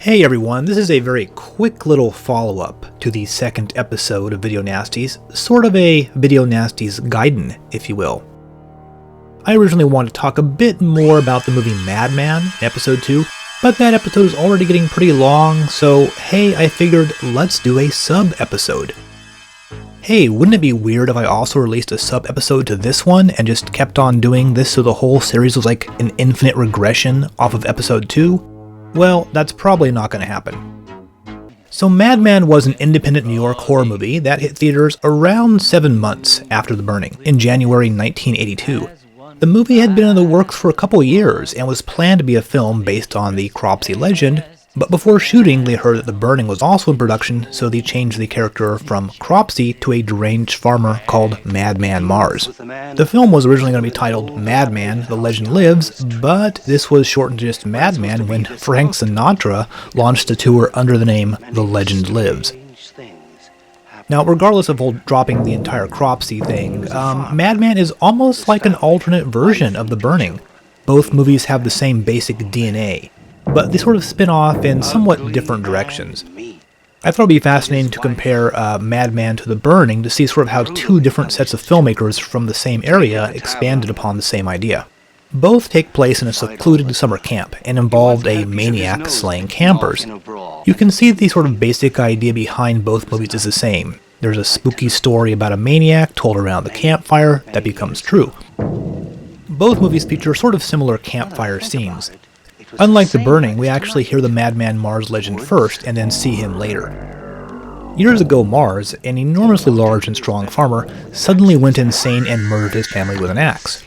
Hey everyone, this is a very quick little follow-up to the second episode of Video Nasties, sort of a Video Nasties Gaiden, if you will. I originally wanted to talk a bit more about the movie Madman in episode 2, but that episode is already getting pretty long, so hey, I figured let's do a sub-episode. Hey, wouldn't it be weird if I also released a sub-episode to this one and just kept on doing this so the whole series was like an infinite regression off of episode 2? Well, that's probably not going to happen. So Madman was an independent New York horror movie that hit theaters around 7 months after the burning, in January 1982. The movie had been in the works for a couple years and was planned to be a film based on the Cropsey legend, but before shooting they heard that the burning was also in production, so they changed the character from Cropsey to a deranged farmer called Madman Mars. The film was originally going to be titled Madman, The Legend Lives, but this was shortened to just Madman when Frank Sinatra launched a tour under the name The Legend Lives. Now, regardless of dropping the entire Cropsey thing, Madman is almost like an alternate version of The Burning. Both movies have the same basic DNA, but they sort of spin off in somewhat different directions. I thought it would be fascinating to compare Madman to The Burning to see sort of how two different sets of filmmakers from the same area expanded upon the same idea. Both take place in a secluded summer camp and involved a maniac slaying campers. You can see the sort of basic idea behind both movies is the same. There's a spooky story about a maniac told around the campfire that becomes true. Both movies feature sort of similar campfire scenes. Unlike The Burning, we actually hear the Madman Mars legend first and then see him later. Years ago, Mars, an enormously large and strong farmer, suddenly went insane and murdered his family with an axe.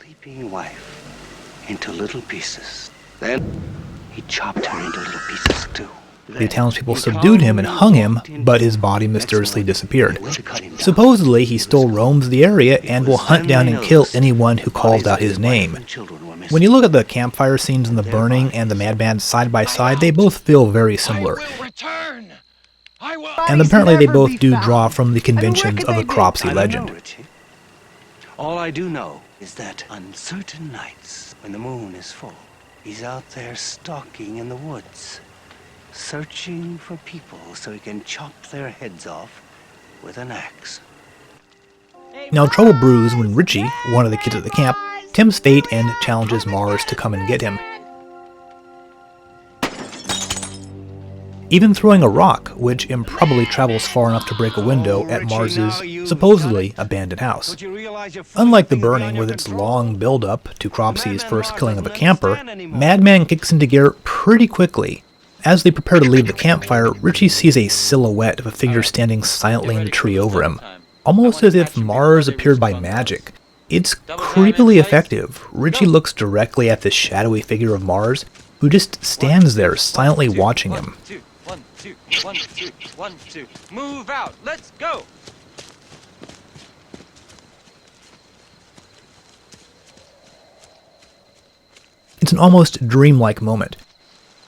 Into little pieces. Then he chopped her into little pieces too. The townspeople subdued him and hung him, but his body mysteriously disappeared. Supposedly, he still roams the area and will hunt down and kill anyone who calls out his name. When you look at the campfire scenes in The Burning and the Madman side by side, they both feel very similar. And apparently they both do draw from the conventions of the Cropsey legend. All I do know is that on certain nights, when the moon is full, he's out there stalking in the woods, searching for people so he can chop their heads off with an axe. Now, trouble brews when Richie, one of the kids at the camp, tempts fate and challenges Mars to come and get him. Even throwing a rock, which improbably travels far enough to break a window at Mars's supposedly abandoned house. Unlike The Burning, with its long build-up to Cropsey's first killing of a camper, Madman kicks into gear pretty quickly. As they prepare to leave the campfire, Richie sees a silhouette of a figure standing silently in the tree over him, almost as if Mars appeared by magic. It's creepily effective. Richie looks directly at this shadowy figure of Mars, who just stands there silently watching him. One, two. Move out. Let's go. It's an almost dreamlike moment.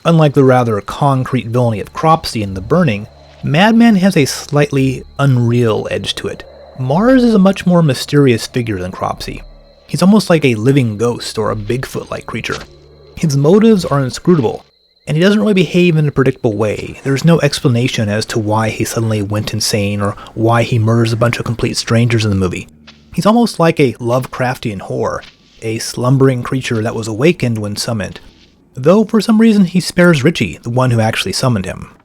Unlike the rather concrete villainy of Cropsey in The Burning, Madman has a slightly unreal edge to it. Mars is a much more mysterious figure than Cropsey. He's almost like a living ghost or a Bigfoot-like creature. His motives are inscrutable, and he doesn't really behave in a predictable way. There's no explanation as to why he suddenly went insane or why he murders a bunch of complete strangers in the movie. He's almost like a Lovecraftian horror, a slumbering creature that was awakened when summoned. Though for some reason he spares Richie, the one who actually summoned him.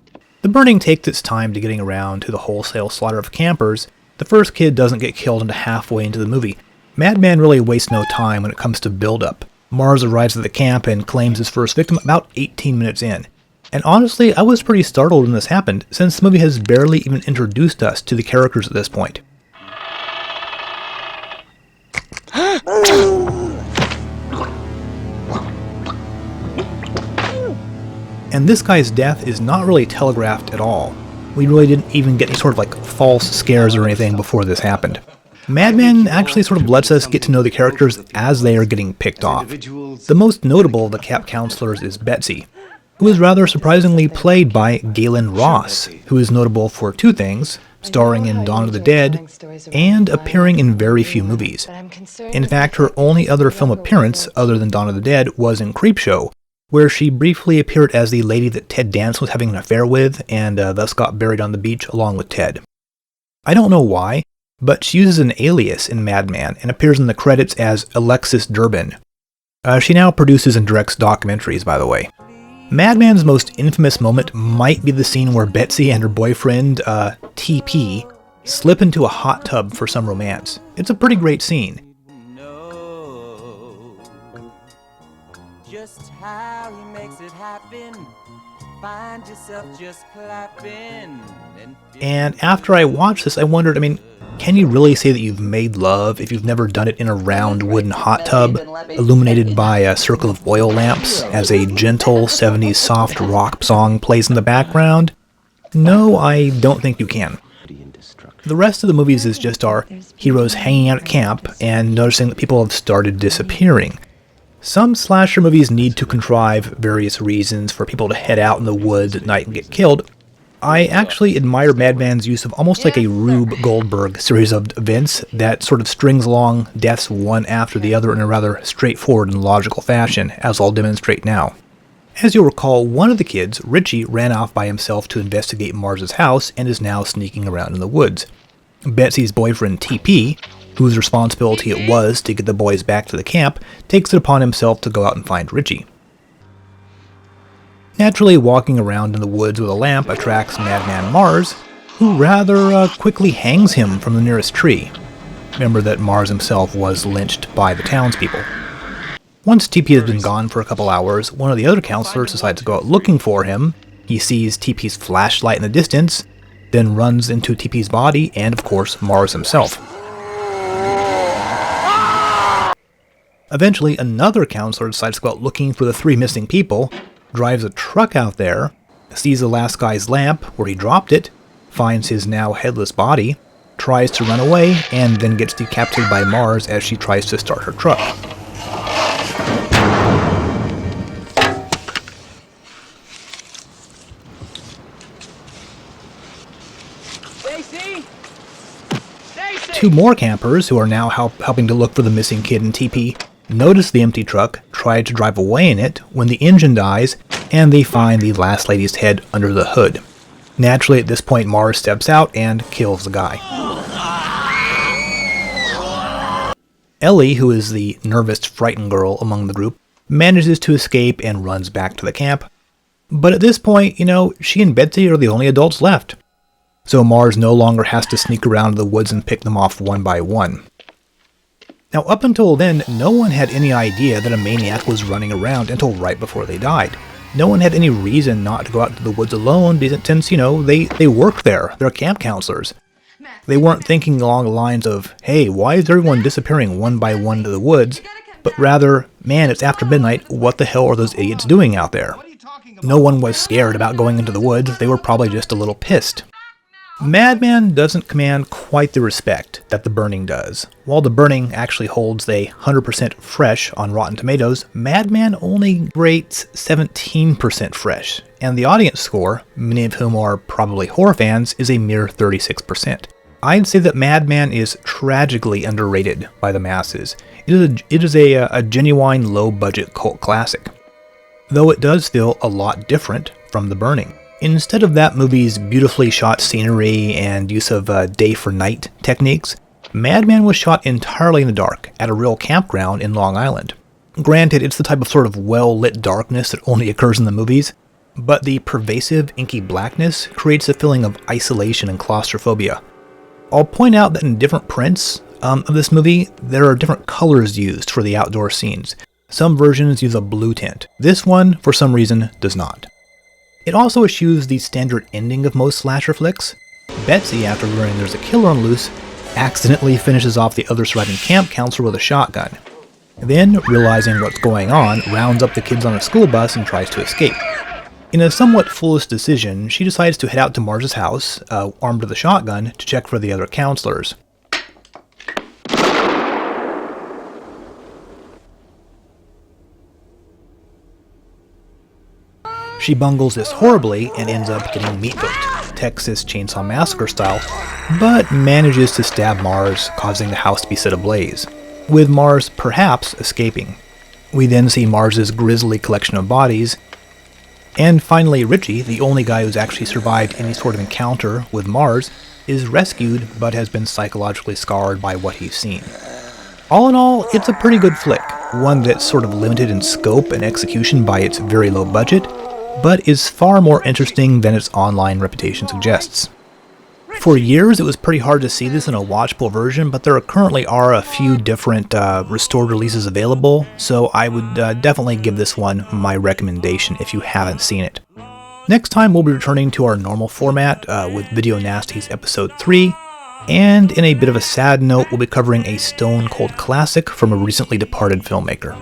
The Burning takes its time to getting around to the wholesale slaughter of campers. The first kid doesn't get killed until halfway into the movie. Madman really wastes no time when it comes to build-up. Mars arrives at the camp and claims his first victim about 18 minutes in. And honestly, I was pretty startled when this happened, since the movie has barely even introduced us to the characters at this point. And this guy's death is not really telegraphed at all. We really didn't even get any sort of like false scares or anything before this happened. Madman actually sort of lets us get to know the characters as they are getting picked off. The most notable of the camp counselors is Betsy, who is rather surprisingly played by Galen Ross, who is notable for two things: starring in Dawn of the Dead and appearing in very few movies. In fact, her only other film appearance other than Dawn of the Dead was in Creepshow, where she briefly appeared as the lady that Ted Danson was having an affair with, and thus got buried on the beach along with Ted. I don't know why, but she uses an alias in Madman and appears in the credits as Alexis Durbin. She now produces and directs documentaries, by the way. Madman's most infamous moment might be the scene where Betsy and her boyfriend, TP, slip into a hot tub for some romance. It's a pretty great scene. Just how he makes it happen. Find yourself just clapping. And after I watched this, I wondered, can you really say that you've made love if you've never done it in a round wooden hot tub, illuminated by a circle of oil lamps, as a gentle 70s soft rock song plays in the background? No, I don't think you can. The rest of the movies is just our heroes hanging out at camp and noticing that people have started disappearing. Some slasher movies need to contrive various reasons for people to head out in the woods at night and get killed. I actually admire Madman's use of almost like a Rube Goldberg series of events that sort of strings along deaths one after the other in a rather straightforward and logical fashion, as I'll demonstrate now. As you'll recall, one of the kids, Richie, ran off by himself to investigate Mars's house and is now sneaking around in the woods. Betsy's boyfriend, TP, whose responsibility it was to get the boys back to the camp, takes it upon himself to go out and find Richie. Naturally, walking around in the woods with a lamp attracts Madman Mars, who rather quickly hangs him from the nearest tree. Remember that Mars himself was lynched by the townspeople. Once TP has been gone for a couple hours, one of the other counselors decides to go out looking for him. He sees TP's flashlight in the distance, then runs into TP's body and, of course, Mars himself. Eventually, another counselor decides to go out looking for the three missing people, drives a truck out there, sees the last guy's lamp where he dropped it, finds his now headless body, tries to run away, and then gets decapitated by Mars as she tries to start her truck. Two more campers, who are now helping to look for the missing kid and TP, notice the empty truck, try to drive away in it when the engine dies, and they find the last lady's head under the hood. Naturally, at this point, Mars steps out and kills the guy. Ellie, who is the nervous, frightened girl among the group, manages to escape and runs back to the camp. But at this point, she and Betsy are the only adults left. So Mars no longer has to sneak around the woods and pick them off one by one. Now, up until then, no one had any idea that a maniac was running around until right before they died. No one had any reason not to go out to the woods alone since, they work there. They're camp counselors. They weren't thinking along the lines of, hey, why is everyone disappearing one by one to the woods? But rather, man, it's after midnight, what the hell are those idiots doing out there? No one was scared about going into the woods. They were probably just a little pissed. Madman doesn't command quite the respect that The Burning does. While The Burning actually holds a 100% fresh on Rotten Tomatoes, Madman only rates 17% fresh, and the audience score, many of whom are probably horror fans, is a mere 36%. I'd say that Madman is tragically underrated by the masses. It is a genuine low-budget cult classic, though it does feel a lot different from The Burning. Instead of that movie's beautifully shot scenery and use of day for night techniques, Madman was shot entirely in the dark at a real campground in Long Island. Granted, it's the type of sort of well-lit darkness that only occurs in the movies, but the pervasive inky blackness creates a feeling of isolation and claustrophobia. I'll point out that in different prints of this movie, there are different colors used for the outdoor scenes. Some versions use a blue tint. This one, for some reason, does not. It also eschews the standard ending of most slasher flicks. Betsy, after learning there's a killer on loose, accidentally finishes off the other surviving camp counselor with a shotgun. Then, realizing what's going on, rounds up the kids on a school bus and tries to escape. In a somewhat foolish decision, she decides to head out to Mars's house, armed with a shotgun, to check for the other counselors. She bungles this horribly and ends up getting meat-hooked, Texas Chainsaw Massacre style, but manages to stab Mars, causing the house to be set ablaze, with Mars perhaps escaping. We then see Mars's grisly collection of bodies. And finally, Richie, the only guy who's actually survived any sort of encounter with Mars, is rescued but has been psychologically scarred by what he's seen. All in all, it's a pretty good flick, one that's sort of limited in scope and execution by its very low budget, but is far more interesting than its online reputation suggests. For years, it was pretty hard to see this in a watchable version, but there currently are a few different restored releases available, so I would definitely give this one my recommendation if you haven't seen it. Next time, we'll be returning to our normal format with Video Nasties Episode 3, and in a bit of a sad note, we'll be covering a stone cold classic from a recently departed filmmaker.